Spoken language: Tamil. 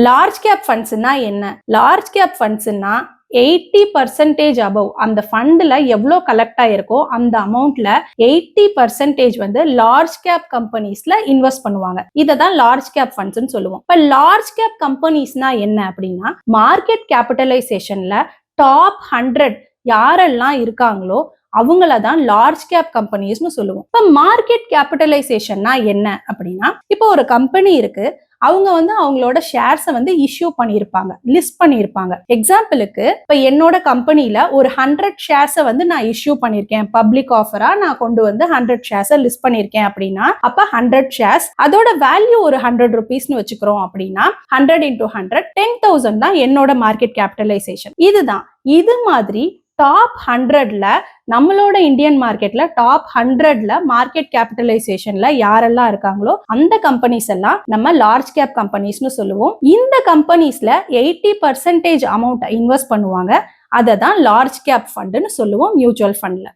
லார்ஜ் கேப் ஃபண்ட்ஸ்னா என்ன? லார்ஜ் கேப் ஃபண்ட்ஸ்னா 80% அபவ் அந்த ஃபண்ட்ல எவ்வளோ கலெக்ட் ஆயிருக்கோ அந்த அமௌண்ட்ல 80% வந்து லார்ஜ் கேப் கம்பெனிஸ்ல இன்வெஸ்ட் பண்ணுவாங்க. இதை தான் லார்ஜ் கேப் ஃபண்ட்ஸ்னு சொல்லுவோம். இப்ப லார்ஜ் கேப் கம்பெனிஸ்னா என்ன அப்படின்னா, மார்க்கெட் கேபிட்டலைசேஷன்ல டாப் 100 யாரெல்லாம் இருக்காங்களோ அவங்கள தான் லார்ஜ் கேப் கம்பெனிஸ்னு சொல்லுவோம். இப்ப மார்க்கெட் கேபிட்டலைசேஷன்னா என்ன அப்படின்னா, இப்போ ஒரு கம்பெனி இருக்கு, அவங்க வந்து அவங்களோட ஷேர்ஸை வந்து இஷ்யூ பண்ணியிருப்பாங்க, லிஸ்ட் பண்ணியிருப்பாங்க. எக்ஸாம்பிளுக்கு இப்போ என்னோட கம்பெனியில ஒரு 100 ஷேர்ஸை வந்து நான் இஷ்யூ பண்ணியிருக்கேன், பப்ளிக் ஆஃபரா நான் கொண்டு வந்து 100 ஷேர்ஸை லிஸ்ட் பண்ணியிருக்கேன் அப்படின்னா, அப்ப 100 ஷேர்ஸ் அதோட வேல்யூ ஒரு 100 ருபீஸ்னு வச்சுக்கிறோம் அப்படின்னா 100 into 100 10,000 தான் என்னோட மார்க்கெட் கேபிட்டலைசேஷன். இதுதான். இது மாதிரி டாப் 100ல நம்மளோட இந்தியன் மார்க்கெட்ல டாப் 100ல மார்க்கெட் கேபிட்டலைசேஷன்ல யாரெல்லாம் இருக்காங்களோ அந்த கம்பெனிஸ் எல்லாம் நம்ம லார்ஜ் கேப் கம்பெனிஸ்னு சொல்லுவோம். இந்த கம்பெனிஸ்ல 80% அமௌண்ட் இன்வெஸ்ட் பண்ணுவாங்க. அதை தான் லார்ஜ் கேப் ஃபண்டுன்னு சொல்லுவோம் மியூச்சுவல் ஃபண்ட்ல.